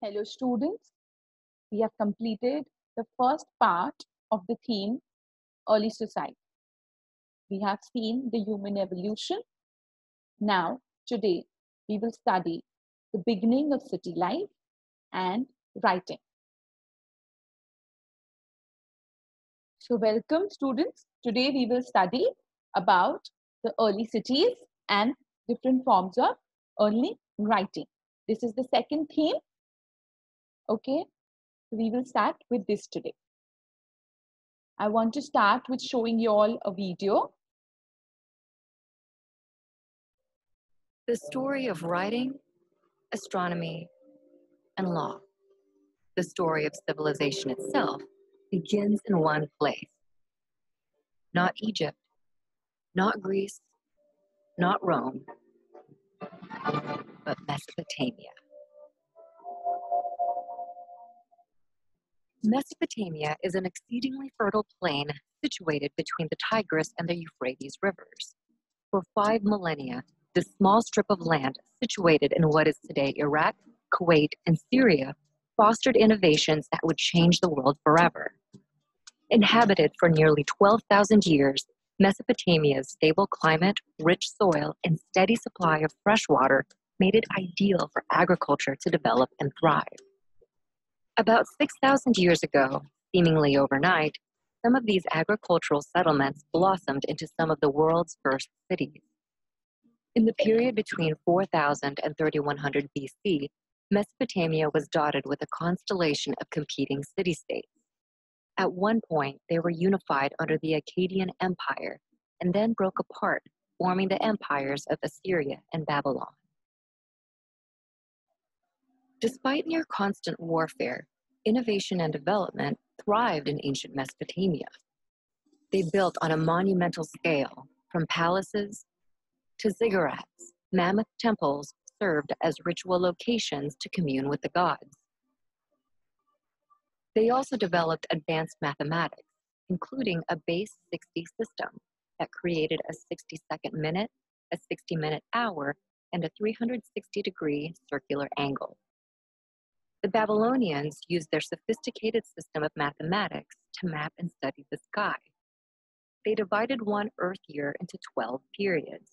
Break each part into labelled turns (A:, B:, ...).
A: Hello students, we have completed the first part of the theme Early Society. We have seen the human evolution. Now, today, we will study the beginning of city life and writing. So welcome students. Today we will study about the early cities and different forms of early writing. This is the second theme. Okay, we will start with this today. I want to start with showing you all a video.
B: The story of writing, astronomy, and law. The story of civilization itself begins in one place. Not Egypt, not Greece, not Rome, but Mesopotamia. Mesopotamia is an exceedingly fertile plain situated between the Tigris and the Euphrates rivers. For 5 millennia, this small strip of land situated in what is today Iraq, Kuwait, and Syria fostered innovations that would change the world forever. Inhabited for nearly 12,000 years, Mesopotamia's stable climate, rich soil, and steady supply of fresh water made it ideal for agriculture to develop and thrive. About 6,000 years ago, seemingly overnight, some of these agricultural settlements blossomed into some of the world's first cities. In the period between 4000 and 3100 BC, Mesopotamia was dotted with a constellation of competing city-states. At one point, they were unified under the Akkadian Empire and then broke apart, forming the empires of Assyria and Babylon. Despite near constant warfare, innovation and development thrived in ancient Mesopotamia. They built on a monumental scale, from palaces to ziggurats. Mammoth temples served as ritual locations to commune with the gods. They also developed advanced mathematics, including a base 60 system that created a 60-second minute, a 60-minute hour, and a 360-degree circular angle. The Babylonians used their sophisticated system of mathematics to map and study the sky. They divided one Earth year into 12 periods.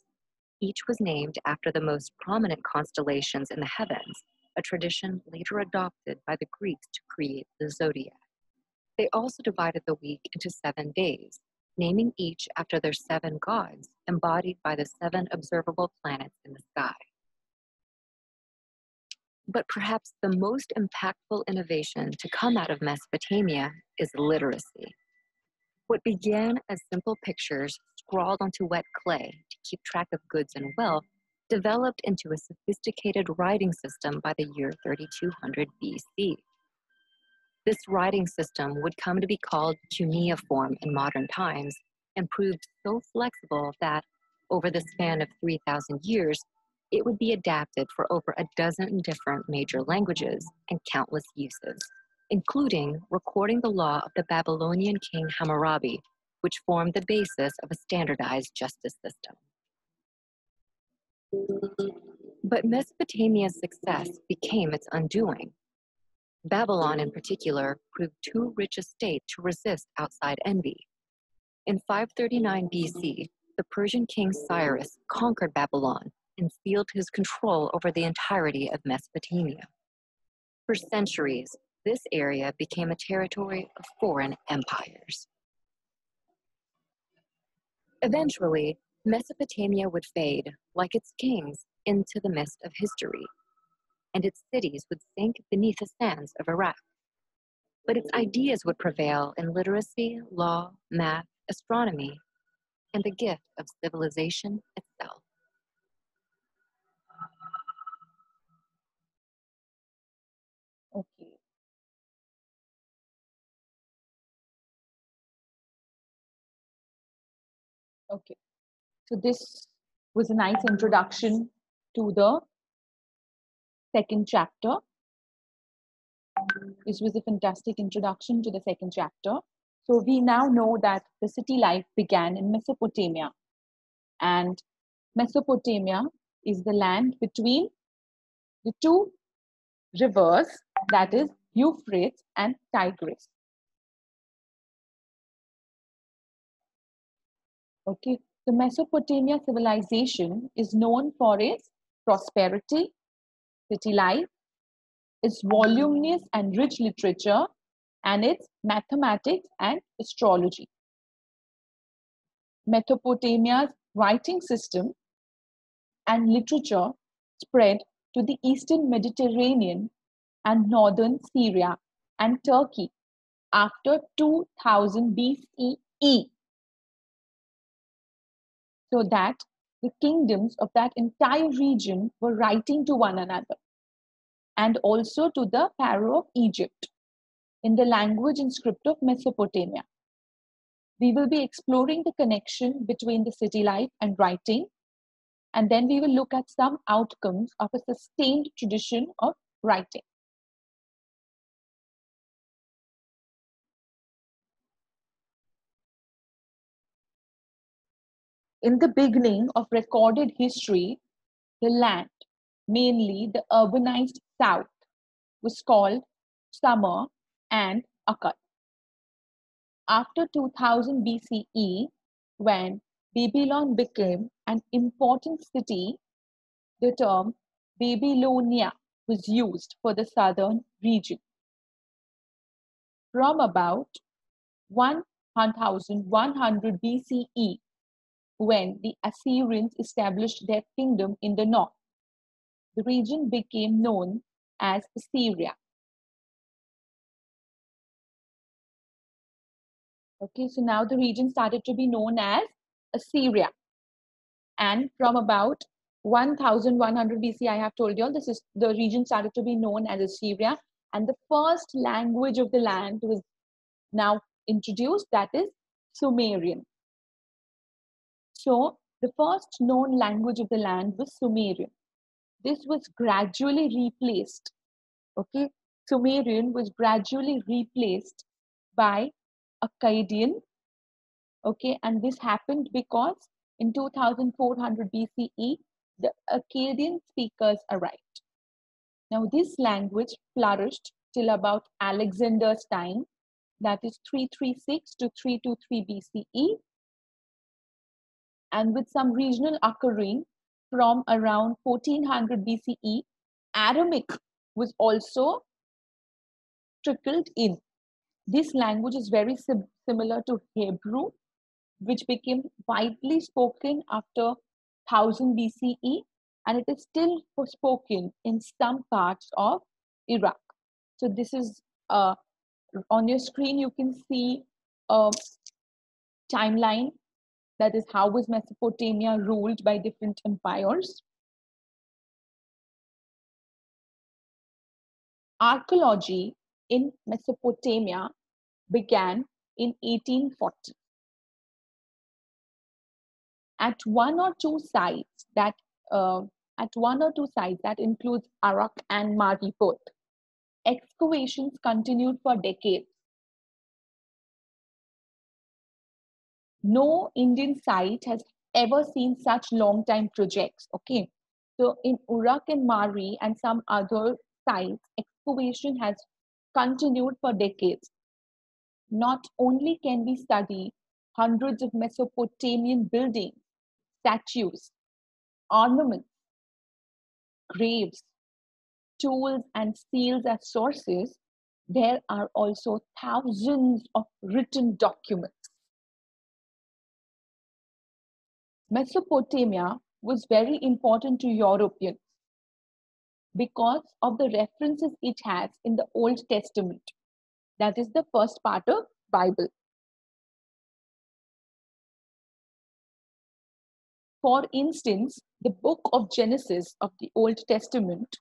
B: Each was named after the most prominent constellations in the heavens, a tradition later adopted by the Greeks to create the zodiac. They also divided the week into 7 days, naming each after their 7 gods, embodied by the 7 observable planets in the sky. But perhaps the most impactful innovation to come out of Mesopotamia is literacy. What began as simple pictures scrawled onto wet clay to keep track of goods and wealth developed into a sophisticated writing system by the year 3200 BC. This writing system would come to be called cuneiform in modern times and proved so flexible that, over the span of 3,000 years, it would be adapted for over a dozen different major languages and countless uses, including recording the law of the Babylonian king Hammurabi, which formed the basis of a standardized justice system. But Mesopotamia's success became its undoing. Babylon, in particular, proved too rich a state to resist outside envy. In 539 BC, the Persian king Cyrus conquered Babylon and sealed his control over the entirety of Mesopotamia. For centuries, this area became a territory of foreign empires. Eventually, Mesopotamia would fade, like its kings, into the mist of history, and its cities would sink beneath the sands of Iraq. But its ideas would prevail in literacy, law, math, astronomy, and the gift of civilization itself.
A: Okay. Okay. So this was a nice introduction to the second chapter. This was a fantastic introduction to the second chapter. So we now know that the city life began in Mesopotamia. And Mesopotamia is the land between the 2 rivers that is Euphrates and Tigris. Okay, the Mesopotamia civilization is known for its prosperity, city life, its voluminous and rich literature, and its mathematics and astrology. Mesopotamia's writing system and literature spread to the eastern Mediterranean and northern Syria and Turkey after 2000 BCE, so that the kingdoms of that entire region were writing to one another and also to the Pharaoh of Egypt in the language and script of Mesopotamia. We will be exploring the connection between the city life and writing, and then we will look at some outcomes of a sustained tradition of writing. In the beginning of recorded history, the land, mainly the urbanized south, was called Sumer and Akkad. After 2000 BCE, when Babylon became an important city, the term Babylonia was used for the southern region. From about 1100 BCE, when the Assyrians established their kingdom in the north, the region became known as Assyria. Okay, so now the region started to be known as Assyria. And from about 1100 BC, I have told you all, this is the region started to be known as Assyria. And the first language of the land was now introduced, that is Sumerian. So the first known language of the land was Sumerian. This was gradually replaced. Okay, Sumerian was gradually replaced by Akkadian. Okay, and this happened because in 2400 BCE, the Akkadian speakers arrived. Now, this language flourished till about Alexander's time, that is 336 to 323 BCE, and with some regional occurring from around 1400 BCE, Aramaic was also trickled in. This language is very similar to Hebrew, which became widely spoken after 1000 BCE, and it is still spoken in some parts of Iraq. So this is on your screen, you can see a timeline, that is how was Mesopotamia ruled by different empires. Archaeology in Mesopotamia began in 1840. At one or two sites that includes Arak and Mari both, excavations continued for decades. No Indian site has ever seen such long time projects. Okay, so in Urak and Mari and some other sites, excavation has continued for decades. Not only can we study hundreds of Mesopotamian buildings, statues, ornaments, graves, tools, and seals as sources, there are also thousands of written documents. Mesopotamia was very important to Europeans because of the references it has in the Old Testament. That is the first part of Bible. For instance, the book of Genesis of the Old Testament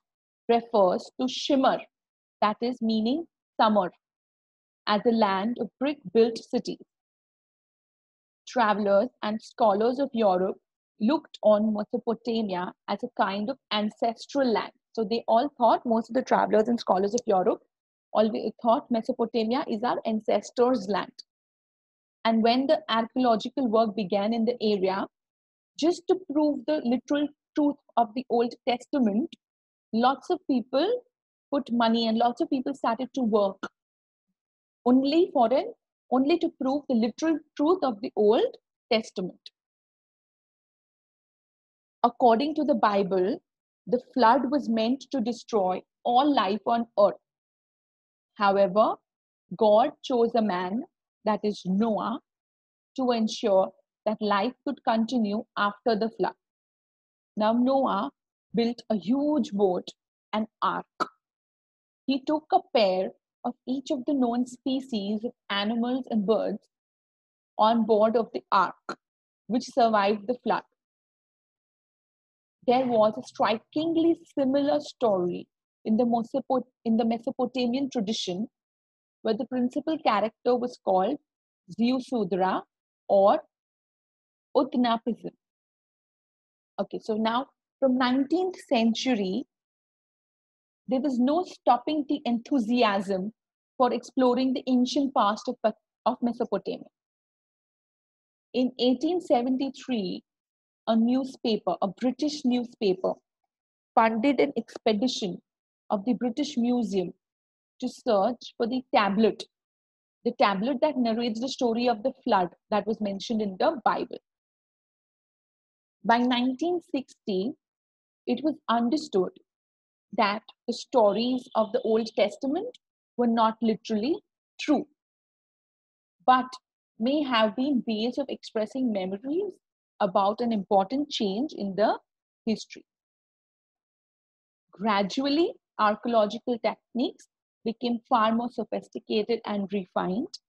A: refers to Shimmer, that is meaning summer, as a land of brick-built cities. Travelers and scholars of Europe looked on Mesopotamia as a kind of ancestral land. So they all thought, most of the travelers and scholars of Europe always thought Mesopotamia is our ancestors' land. And when the archaeological work began in the area, just to prove the literal truth of the Old Testament, lots of people put money, and lots of people started to work only to prove the literal truth of the Old Testament. According to the Bible, the flood was meant to destroy all life on earth. However, God chose a man, that is Noah, to ensure that life could continue after the flood. Now, Noah built a huge boat, an ark. He took a pair of each of the known species of animals and birds on board of the ark, which survived the flood. There was a strikingly similar story in the Mesopotamian tradition, where the principal character was called Ziusudra or Utnapishtim. Okay, so now from 19th century, there was no stopping the enthusiasm for exploring the ancient past of Mesopotamia. In 1873, a British newspaper, funded an expedition of the British Museum to search for the tablet that narrates the story of the flood that was mentioned in the Bible. By 1960, it was understood that the stories of the Old Testament were not literally true, but may have been ways of expressing memories about an important change in the history. Gradually, archaeological techniques became far more sophisticated and refined.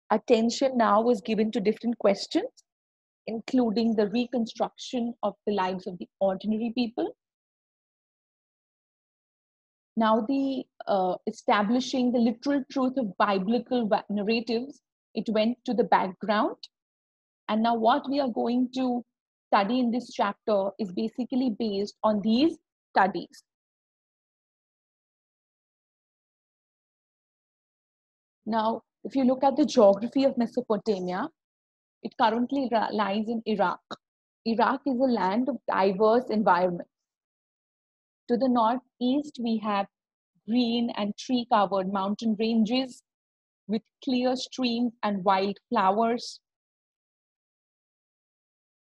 A: Attention now was given to different questions, including the reconstruction of the lives of the ordinary people. Now, the establishing the literal truth of biblical narratives, it went to the background. And now what we are going to study in this chapter is basically based on these studies. Now, if you look at the geography of Mesopotamia, it currently lies in Iraq. Iraq is a land of diverse environments. To the northeast, we have green and tree-covered mountain ranges with clear streams and wild flowers.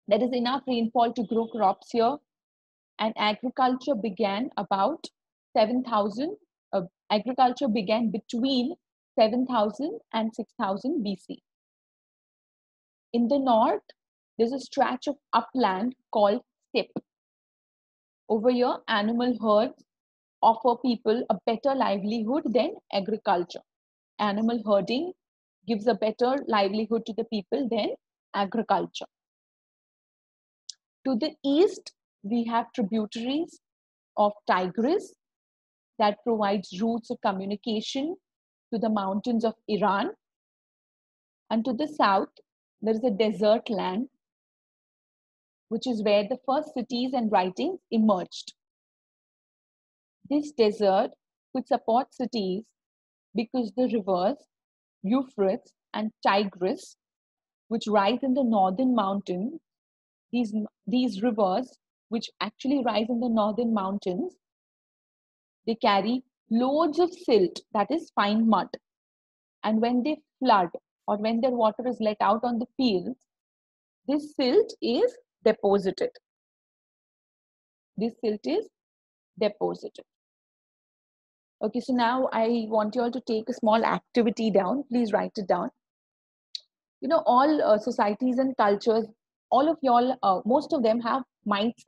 A: There is enough rainfall to grow crops here, and agriculture began about 7,000. Agriculture began between 7,000 and 6,000 BC. In the north, there's a stretch of upland called steppe. Over here, animal herds offer people a better livelihood than agriculture. Animal herding gives a better livelihood to the people than agriculture. To the east, we have tributaries of Tigris that provides routes of communication to the mountains of Iran. And to the south, there is a desert land, which is where the first cities and writings emerged. This desert could support cities because the rivers Euphrates and Tigris, which rise in the northern mountains, these rivers, which actually rise in the northern mountains, they carry loads of silt, that is fine mud. And when they flood or when their water is let out on the fields, this silt is deposited. This silt is deposited. Okay, so now I want you all to take a small activity down. Please write it down. You know, all societies and cultures, all of y'all, most of them have myths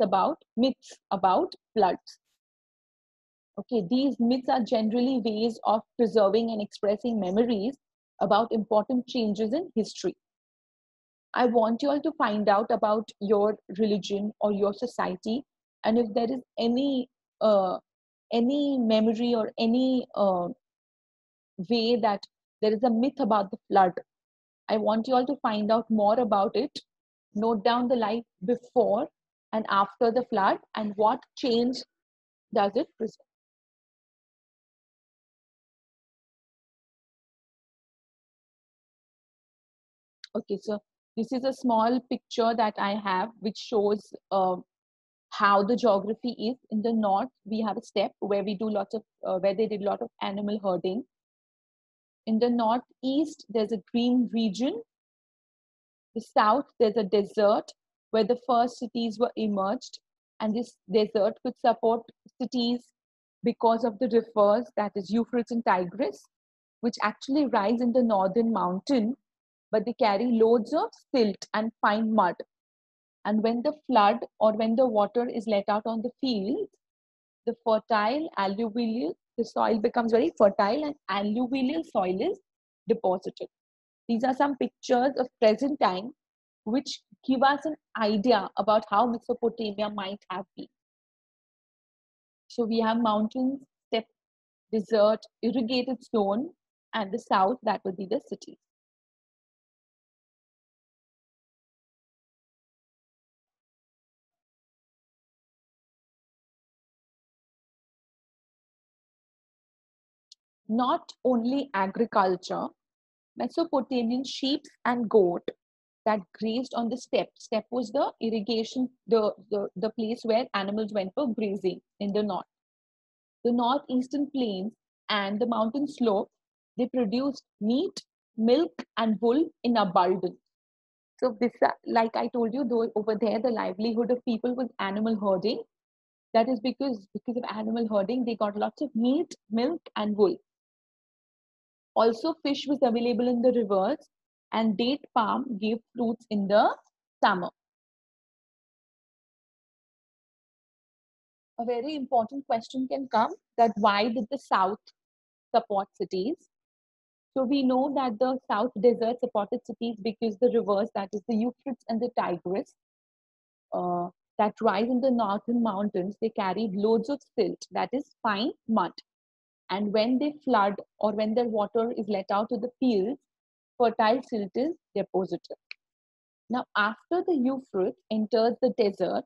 A: about floods. Okay, these myths are generally ways of preserving and expressing memories about important changes in history. I want you all to find out about your religion or your society, and if there is any memory or any way that there is a myth about the flood, I want you all to find out more about it. Note down the life before and after the flood and what change does it present. Okay, so this is a small picture that I have which shows how the geography is. In the north, we have a steppe where we do lots of where they did a lot of animal herding. In the northeast, there's a green region. The south, there's a desert where the first cities were emerged, and this desert could support cities because of the rivers, that is Euphrates and Tigris, which actually rise in the northern mountain, but they carry loads of silt and fine mud. And when the flood or when the water is let out on the fields, the fertile alluvial, the soil becomes very fertile and alluvial soil is deposited. These are some pictures of present time which give us an idea about how Mesopotamia might have been. So we have mountains, steppe, desert, irrigated zone, and the south, that would be the cities. Not only agriculture, Mesopotamian sheep and goat that grazed on the steppe. Steppe was the irrigation, the place where animals went for grazing in the north. The northeastern plains and the mountain slopes, they produced meat, milk, and wool in abundance. So this, like I told you, though over there the livelihood of people was animal herding. That is because of animal herding, they got lots of meat, milk, and wool. Also, fish was available in the rivers, and date palm gave fruits in the summer. A very important question can come that why did the south support cities? So we know that the South Desert supported cities because the rivers, that is the Euphrates and the Tigris, uh, that rise in the northern mountains, they carried loads of silt, that is fine mud. And when they flood or when their water is let out to the fields, fertile silt is deposited. Now, after the Euphrates enters the desert,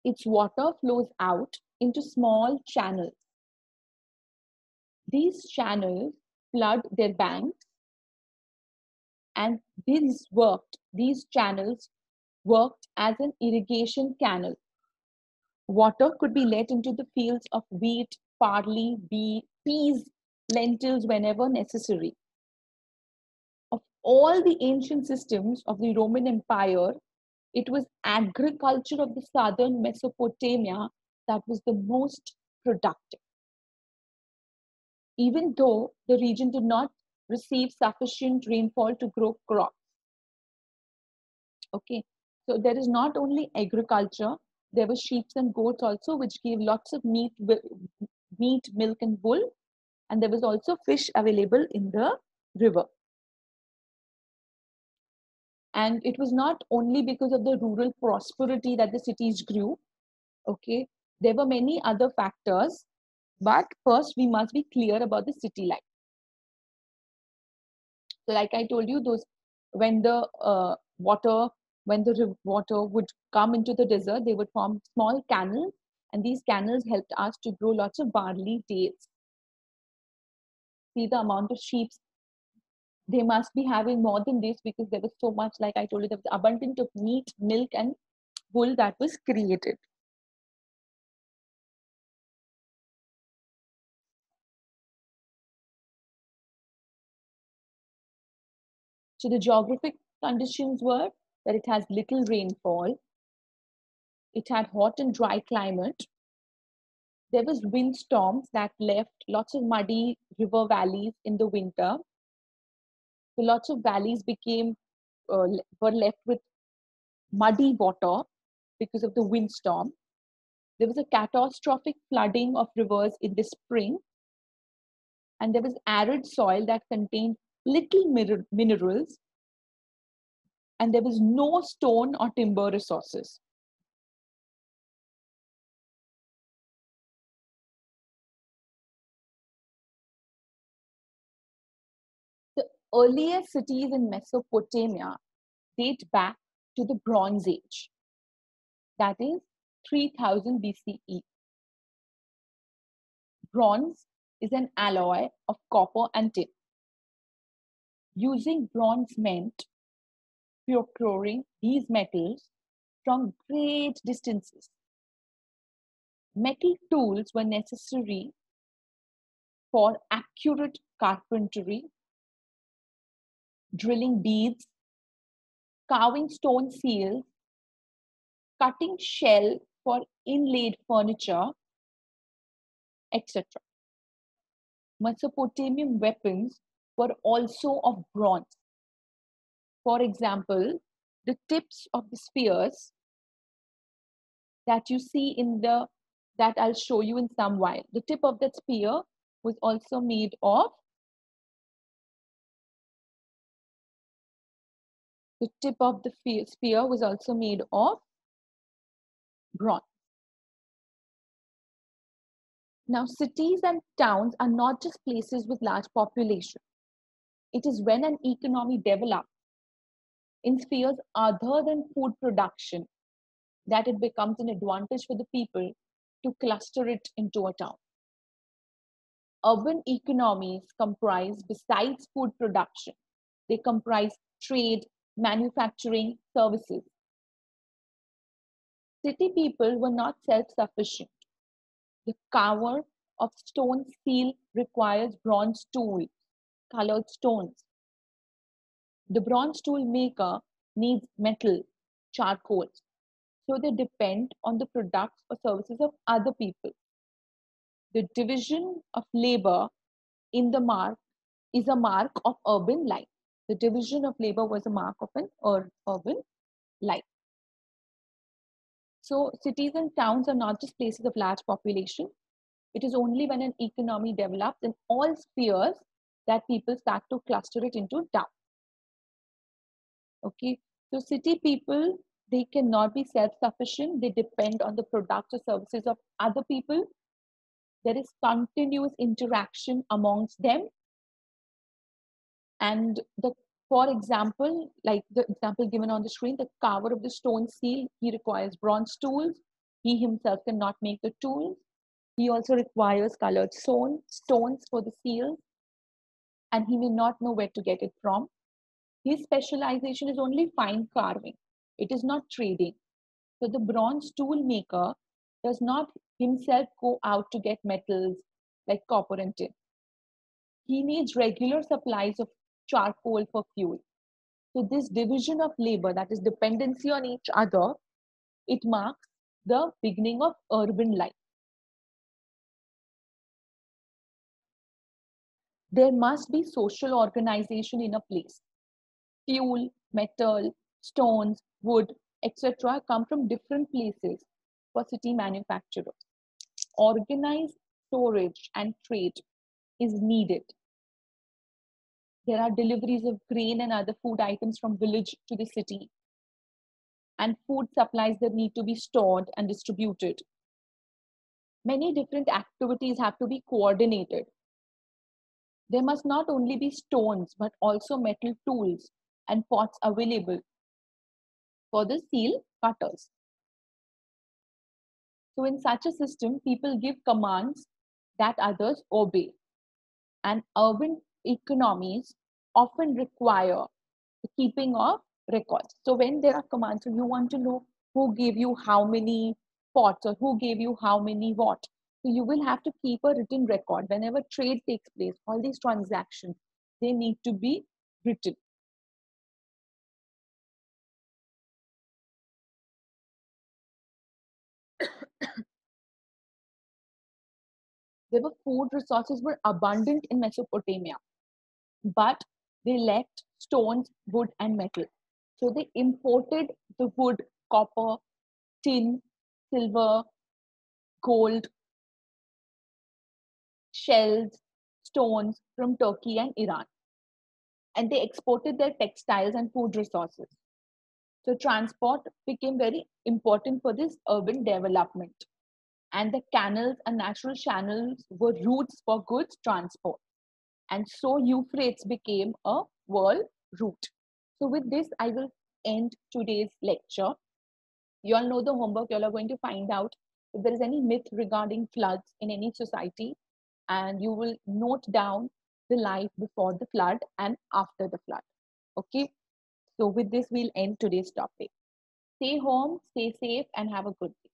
A: its water flows out into small channels. These channels flood their banks, and these channels worked as an irrigation canal. Water could be let into the fields of wheat, barley, peas, lentils whenever necessary. Of all the ancient systems of the Roman Empire, it was agriculture of the southern Mesopotamia that was the most productive. Even though the region did not receive sufficient rainfall to grow crops. Okay, so there is not only agriculture, there were sheep and goats also, which gave lots of meat, milk, and wool, and there was also fish available in the river. And it was not only because of the rural prosperity that the cities grew. Okay, there were many other factors, but first we must be clear about the city life. So like I told you, those when the water would come into the desert, they would form small canals, and these canals helped us to grow lots of barley, dates. See the amount of sheep they must be having more than this, because there was so much, like I told you, there was abundance of meat, milk, and wool that was created. So the geographic conditions were that it has little rainfall, it had hot and dry climate, there was windstorms that left lots of muddy river valleys in the winter. So lots of valleys were left with muddy water because of the windstorm. There was a catastrophic flooding of rivers in the spring, and there was arid soil that contained little minerals, and there was no stone or timber resources. The earliest cities in Mesopotamia date back to the Bronze Age, that is 3000 BCE. Bronze is an alloy of copper and tin. Using bronze meant procuring these metals from great distances. Metal tools were necessary for accurate carpentry, drilling beads, carving stone seals, cutting shell for inlaid furniture, etc. Mesopotamian weapons were also of bronze. For example, the tips of the spears that you see that I'll show you in some while. The tip of that spear was also made of spear was also made of bronze. Now, cities and towns are not just places with large population. It is when an economy develops in spheres other than food production that it becomes an advantage for the people to cluster it into a town. Urban economies comprise, besides food production, they comprise trade, manufacturing, services. City people were not self-sufficient. The carver of stone seal requires bronze tools, colored stones. The bronze tool maker needs metal, charcoal, so they depend on the products or services of other people. The division of labor in the mark is a mark of urban life. The division of labor was a mark of an urban life. So cities and towns are not just places of large population. It is only when an economy develops in all spheres that people start to cluster it into town. Okay, so city people, they cannot be self-sufficient. They depend on the products or services of other people. There is continuous interaction amongst them. And for example, like the example given on the screen, the carver of the stone seal, he requires bronze tools. He himself cannot make the tools. He also requires colored stones for the seals, and he may not know where to get it from. His specialization is only fine carving. It is not trading. So the bronze tool maker does not himself go out to get metals like copper and tin. He needs regular supplies of charcoal for fuel. So this division of labor, that is dependency on each other, it marks the beginning of urban life. There must be social organization in a place. Fuel, metal, stones, wood, etc. come from different places for city manufacturers. Organized storage and trade is needed. There are deliveries of grain and other food items from village to the city, and food supplies that need to be stored and distributed. Many different activities have to be coordinated. There must not only be stones, but also metal tools and pots available for the seal cutters. So in such a system, people give commands that others obey. And urban economies often require the keeping of records. So when there are commands, so you want to know who gave you how many pots or who gave you how many what. So you will have to keep a written record. Whenever trade takes place, all these transactions, they need to be written. Food resources were abundant in Mesopotamia, but they lacked stones, wood, and metal. So they imported the wood, copper, tin, silver, gold, shells, stones from Turkey and Iran. And they exported their textiles and food resources. So transport became very important for this urban development. And the canals and natural channels were routes for goods transport. And so Euphrates became a world route. So with this, I will end today's lecture. You all know the homework. You all are going to find out if there is any myth regarding floods in any society, and you will note down the life before the flood and after the flood. Okay. So with this, we'll end today's topic. Stay home, stay safe, and have a good day.